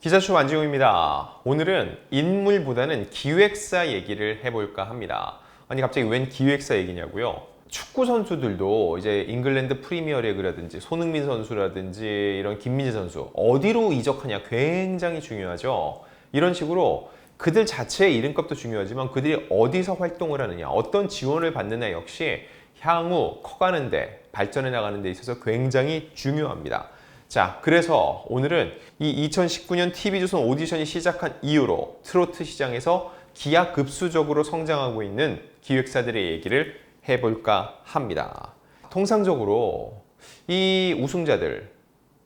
기자쇼 안지용입니다. 오늘은 인물보다는 기획사 얘기를 해볼까 합니다. 아니 갑자기 웬 기획사 얘기냐고요? 축구 선수들도 이제 잉글랜드 프리미어리그라든지 손흥민 선수라든지 이런 김민재 선수 어디로 이적하냐 굉장히 중요하죠. 이런 식으로 그들 자체의 이름값도 중요하지만 그들이 어디서 활동을 하느냐, 어떤 지원을 받느냐 역시 향후 커가는데 발전해 나가는 데 있어서 굉장히 중요합니다. 자, 그래서 오늘은 이 2019년 TV조선 오디션이 시작한 이후로 트로트 시장에서 기하급수적으로 성장하고 있는 기획사들의 얘기를 해볼까 합니다. 통상적으로 이 우승자들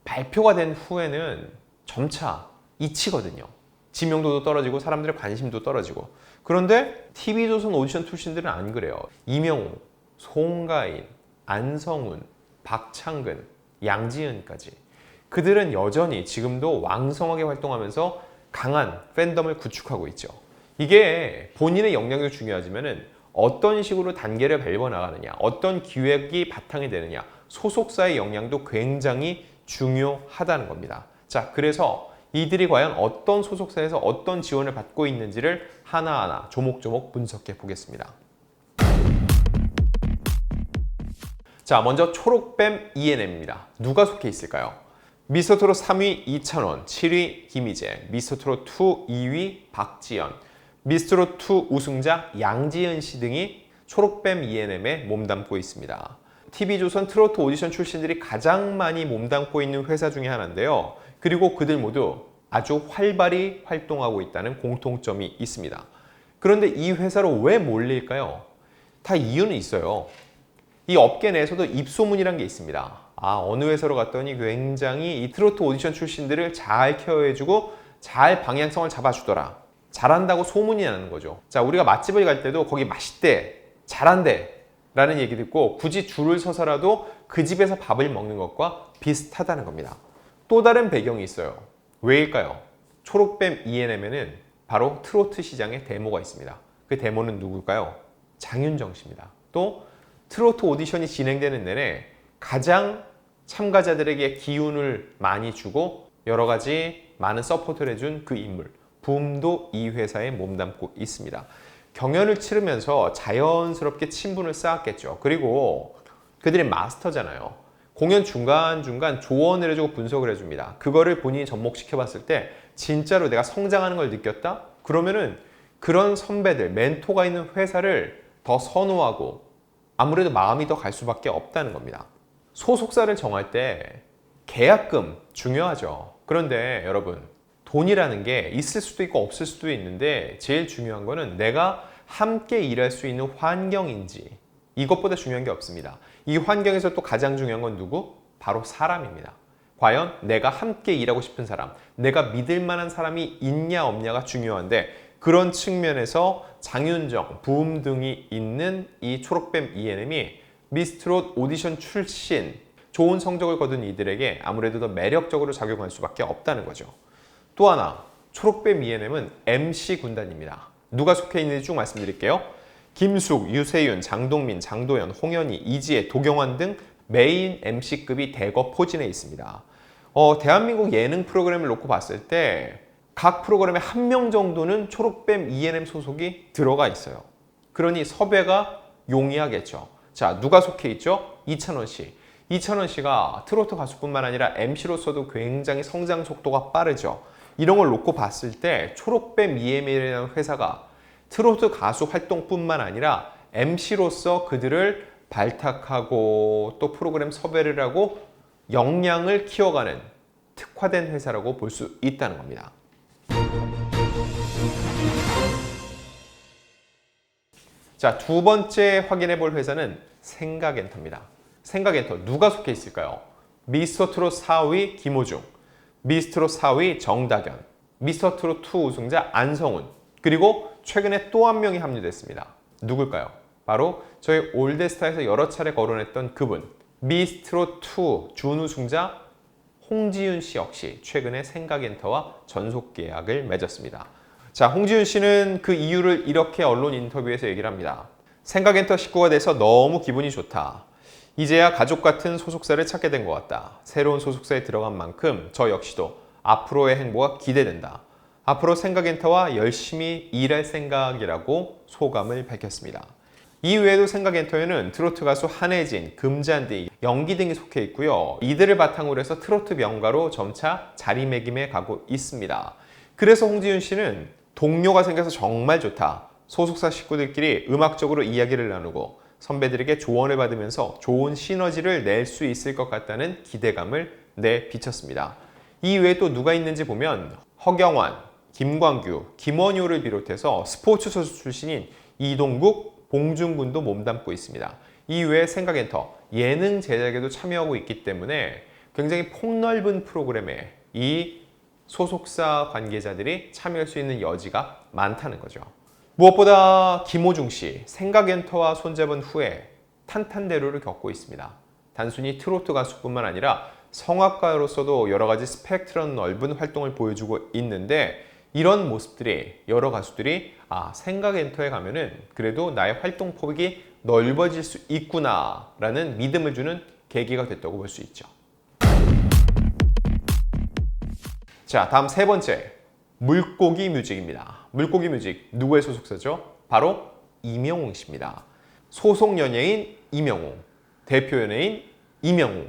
발표가 된 후에는 점차 잊히거든요. 지명도도 떨어지고 사람들의 관심도 떨어지고. 그런데 TV조선 오디션 출신들은 안 그래요. 이명우, 송가인, 안성훈, 박창근, 양지은까지. 그들은 여전히 지금도 왕성하게 활동하면서 강한 팬덤을 구축하고 있죠. 이게 본인의 역량도 중요하지만은 어떤 식으로 단계를 밟아 나가느냐, 어떤 기획이 바탕이 되느냐, 소속사의 역량도 굉장히 중요하다는 겁니다. 자, 그래서 이들이 과연 어떤 소속사에서 어떤 지원을 받고 있는지를 하나하나 조목조목 분석해 보겠습니다. 자, 먼저 초록뱀 ENM입니다. 누가 속해 있을까요? 미스터트롯 3위 이찬원, 7위 김희재, 미스터트롯 2 2위 박지연, 미스터트롯 2 우승자 양지은 씨 등이 초록뱀 ENM에 몸담고 있습니다. TV조선 트로트 오디션 출신들이 가장 많이 몸담고 있는 회사 중에 하나인데요. 그리고 그들 모두 아주 활발히 활동하고 있다는 공통점이 있습니다. 그런데 이 회사로 왜 몰릴까요? 다 이유는 있어요. 이 업계 내에서도 입소문이란 게 있습니다. 어느 회사로 갔더니 굉장히 이 트로트 오디션 출신들을 잘 케어해주고 잘 방향성을 잡아주더라. 잘한다고 소문이 나는 거죠. 자, 우리가 맛집을 갈 때도 거기 맛있대, 잘한대 라는 얘기 듣고 굳이 줄을 서서라도 그 집에서 밥을 먹는 것과 비슷하다는 겁니다. 또 다른 배경이 있어요. 왜일까요? 초록뱀 ENM에는 바로 트로트 시장의 데모가 있습니다. 그 데모는 누굴까요? 장윤정 씨입니다. 또 트로트 오디션이 진행되는 내내 가장 참가자들에게 기운을 많이 주고 여러 가지 많은 서포트를 해준 그 인물 붐도 이 회사에 몸담고 있습니다. 경연을 치르면서 자연스럽게 친분을 쌓았겠죠. 그리고 그들이 마스터잖아요. 공연 중간중간 조언을 해주고 분석을 해줍니다. 그거를 본인이 접목시켜 봤을 때 진짜로 내가 성장하는 걸 느꼈다? 그러면은 그런 선배들, 멘토가 있는 회사를 더 선호하고 아무래도 마음이 더 갈 수밖에 없다는 겁니다. 소속사를 정할 때 계약금 중요하죠. 그런데 여러분, 돈이라는 게 있을 수도 있고 없을 수도 있는데 제일 중요한 거는 내가 함께 일할 수 있는 환경인지, 이것보다 중요한 게 없습니다. 이 환경에서 또 가장 중요한 건 누구? 바로 사람입니다. 과연 내가 함께 일하고 싶은 사람, 내가 믿을 만한 사람이 있냐 없냐가 중요한데 그런 측면에서 장윤정, 붐 등이 있는 이 초록뱀 ENM이 미스트롯 오디션 출신, 좋은 성적을 거둔 이들에게 아무래도 더 매력적으로 작용할 수밖에 없다는 거죠. 또 하나, 초록뱀 ENM은 MC 군단입니다. 누가 속해 있는지 쭉 말씀드릴게요. 김숙, 유세윤, 장동민, 장도연, 홍현희, 이지혜, 도경환 등 메인 MC급이 대거 포진해 있습니다. 대한민국 예능 프로그램을 놓고 봤을 때 각 프로그램에 한 명 정도는 초록뱀 ENM 소속이 들어가 있어요. 그러니 섭외가 용이하겠죠. 자, 누가 속해 있죠? 이찬원 씨. 이찬원 씨가 트로트 가수뿐만 아니라 MC로서도 굉장히 성장 속도가 빠르죠. 이런 걸 놓고 봤을 때 초록뱀 ENM이라는 회사가 트로트 가수 활동뿐만 아니라 MC로서 그들을 발탁하고 또 프로그램 섭외를 하고 역량을 키워가는 특화된 회사라고 볼 수 있다는 겁니다. 자, 두 번째 확인해 볼 회사는 생각엔터입니다. 생각엔터 누가 속해 있을까요? 미스터트롯 4위 김호중, 미스터트롯 4위 정다견, 미스터트롯 2 우승자 안성훈, 그리고 최근에 또 한 명이 합류됐습니다. 누굴까요? 바로 저희 올드스타에서 여러 차례 거론했던 그분, 미스트롯 2 준우승자 홍지윤 씨 역시 최근에 생각엔터와 전속 계약을 맺었습니다. 자, 홍지윤 씨는 그 이유를 이렇게 언론 인터뷰에서 얘기를 합니다. 생각엔터 식구가 돼서 너무 기분이 좋다. 이제야 가족 같은 소속사를 찾게 된 것 같다. 새로운 소속사에 들어간 만큼 저 역시도 앞으로의 행보가 기대된다. 앞으로 생각엔터와 열심히 일할 생각이라고 소감을 밝혔습니다. 이외에도 생각엔터에는 트로트 가수 한혜진, 금잔디, 영기 등이 속해 있고요. 이들을 바탕으로 해서 트로트 명가로 점차 자리매김해 가고 있습니다. 그래서 홍지윤 씨는 동료가 생겨서 정말 좋다. 소속사 식구들끼리 음악적으로 이야기를 나누고 선배들에게 조언을 받으면서 좋은 시너지를 낼 수 있을 것 같다는 기대감을 내비쳤습니다. 이외에 또 누가 있는지 보면 허경환, 김광규, 김원효를 비롯해서 스포츠 선수 출신인 이동국, 봉준군도 몸담고 있습니다. 이외에 생각엔터, 예능 제작에도 참여하고 있기 때문에 굉장히 폭넓은 프로그램에 이 소속사 관계자들이 참여할 수 있는 여지가 많다는 거죠. 무엇보다 김호중 씨, 생각엔터와 손잡은 후에 탄탄대로를 겪고 있습니다. 단순히 트로트 가수뿐만 아니라 성악가로서도 여러 가지 스펙트럼 넓은 활동을 보여주고 있는데 이런 모습들이 여러 가수들이 생각엔터에 가면은 그래도 나의 활동 폭이 넓어질 수 있구나 라는 믿음을 주는 계기가 됐다고 볼 수 있죠. 자, 다음 세 번째, 물고기 뮤직입니다. 물고기 뮤직 누구의 소속사죠? 바로 임영웅 씨입니다. 소속 연예인 임영웅, 대표 연예인 임영웅.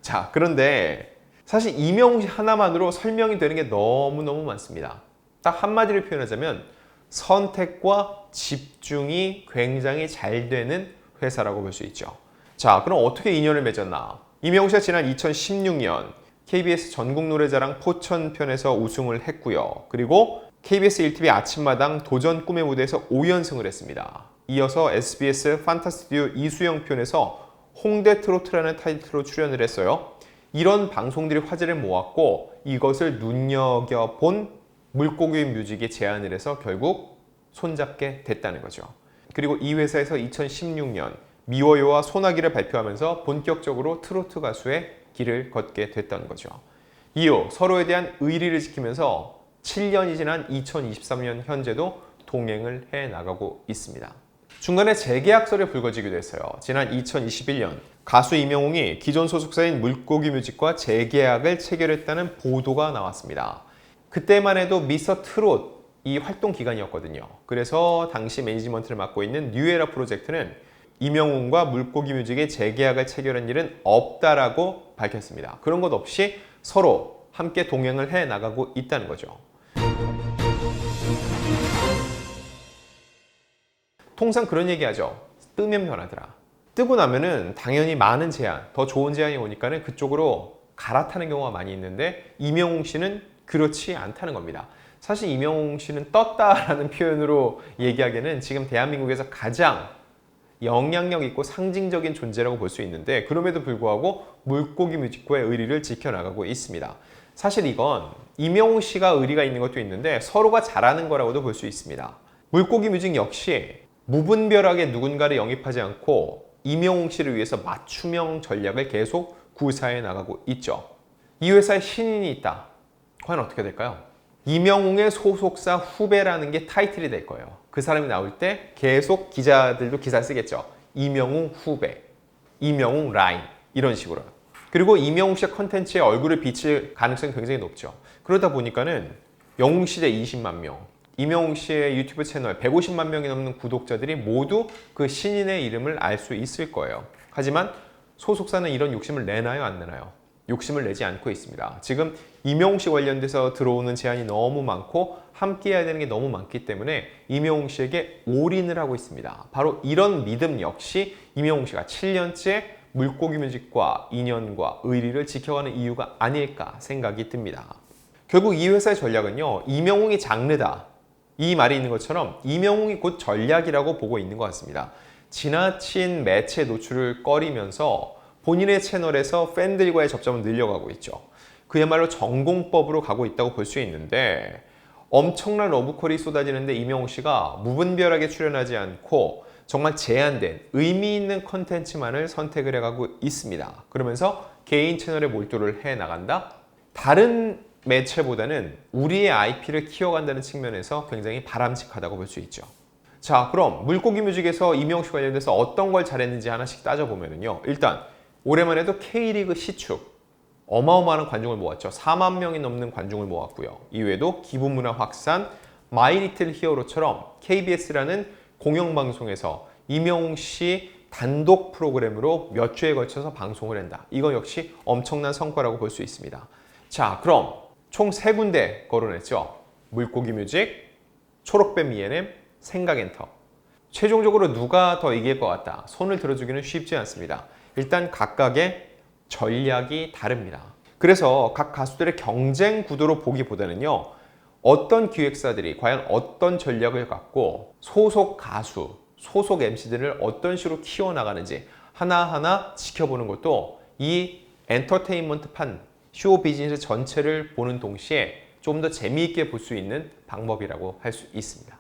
자, 그런데 사실 임영웅 씨 하나만으로 설명이 되는 게 너무너무 많습니다. 딱 한마디로 표현하자면 선택과 집중이 굉장히 잘 되는 회사라고 볼 수 있죠. 자, 그럼 어떻게 인연을 맺었나? 임영웅 씨가 지난 2016년 KBS 전국노래자랑 포천편에서 우승을 했고요. 그리고 KBS 1TV 아침마당 도전 꿈의 무대에서 5연승을 했습니다. 이어서 SBS 판타스튜디오 이수영 편에서 홍대 트로트라는 타이틀로 출연을 했어요. 이런 방송들이 화제를 모았고 이것을 눈여겨본 물고기 뮤직이 제안을 해서 결국 손잡게 됐다는 거죠. 그리고 이 회사에서 2016년 미워요와 소나기를 발표하면서 본격적으로 트로트 가수의 길을 걷게 됐다는 거죠. 이후 서로에 대한 의리를 지키면서 7년이 지난 2023년 현재도 동행을 해나가고 있습니다. 중간에 재계약설이 불거지기도 했어요. 지난 2021년 가수 임영웅이 기존 소속사인 물고기 뮤직과 재계약을 체결했다는 보도가 나왔습니다. 그때만 해도 미스터 트롯 이 활동 기간이었거든요. 그래서 당시 매니지먼트를 맡고 있는 뉴에라 프로젝트는 임영웅과 물고기 뮤직의 재계약을 체결한 일은 없다라고 밝혔습니다. 그런 것 없이 서로 함께 동행을 해 나가고 있다는 거죠. 통상 그런 얘기 하죠. 뜨면 변하더라. 뜨고 나면은 당연히 많은 제안, 더 좋은 제안이 오니까는 그쪽으로 갈아타는 경우가 많이 있는데 임영웅 씨는 그렇지 않다는 겁니다. 사실 임영웅 씨는 떴다라는 표현으로 얘기하기에는 지금 대한민국에서 가장 영향력 있고 상징적인 존재라고 볼 수 있는데 그럼에도 불구하고 물고기 뮤직과의 의리를 지켜나가고 있습니다. 사실 이건 임영웅 씨가 의리가 있는 것도 있는데 서로가 잘하는 거라고도 볼 수 있습니다. 물고기 뮤직 역시 무분별하게 누군가를 영입하지 않고 임영웅 씨를 위해서 맞춤형 전략을 계속 구사해 나가고 있죠. 이 회사에 신인이 있다. 과연 어떻게 될까요? 임영웅의 소속사 후배라는 게 타이틀이 될 거예요. 그 사람이 나올 때 계속 기자들도 기사를 쓰겠죠. 임영웅 후배, 임영웅 라인 이런 식으로. 그리고 임영웅 씨의 컨텐츠에 얼굴을 비칠 가능성이 굉장히 높죠. 그러다 보니까는 영웅 시대 20만 명, 임영웅 씨의 유튜브 채널 150만 명이 넘는 구독자들이 모두 그 신인의 이름을 알 수 있을 거예요. 하지만 소속사는 이런 욕심을 내나요, 안 내나요? 욕심을 내지 않고 있습니다. 지금 임영웅 씨 관련돼서 들어오는 제안이 너무 많고 함께 해야 되는 게 너무 많기 때문에 임영웅 씨에게 올인을 하고 있습니다. 바로 이런 믿음 역시 임영웅 씨가 7년째 물고기 뮤직과 인연과 의리를 지켜가는 이유가 아닐까 생각이 듭니다. 결국 이 회사의 전략은요, 임영웅이 장르다. 이 말이 있는 것처럼 임영웅이 곧 전략이라고 보고 있는 것 같습니다. 지나친 매체 노출을 꺼리면서 본인의 채널에서 팬들과의 접점을 늘려가고 있죠. 그야말로 전공법으로 가고 있다고 볼 수 있는데 엄청난 러브콜이 쏟아지는데 임영웅 씨가 무분별하게 출연하지 않고 정말 제한된 의미 있는 컨텐츠만을 선택을 해가고 있습니다. 그러면서 개인 채널에 몰두를 해나간다? 다른 매체보다는 우리의 IP를 키워간다는 측면에서 굉장히 바람직하다고 볼 수 있죠. 자, 그럼 물고기 뮤직에서 임영웅 씨 관련돼서 어떤 걸 잘했는지 하나씩 따져보면요. 일단 올해만 해도 K리그 시축 어마어마한 관중을 모았죠. 4만 명이 넘는 관중을 모았고요. 이외에도 기부문화 확산, 마이 리틀 히어로처럼 KBS라는 공영방송에서 임영웅 씨 단독 프로그램으로 몇 주에 걸쳐서 방송을 한다. 이건 역시 엄청난 성과라고 볼 수 있습니다. 자, 그럼 총 3군데 거론했죠. 물고기 뮤직, 초록뱀 E&M, 생각엔터. 최종적으로 누가 더 이길 것 같다. 손을 들어주기는 쉽지 않습니다. 일단 각각의 전략이 다릅니다. 그래서 각 가수들의 경쟁 구도로 보기보다는요. 어떤 기획사들이 과연 어떤 전략을 갖고 소속 가수, 소속 MC들을 어떤 식으로 키워나가는지 하나하나 지켜보는 것도 이 엔터테인먼트판, 쇼 비즈니스 전체를 보는 동시에 좀 더 재미있게 볼 수 있는 방법이라고 할 수 있습니다.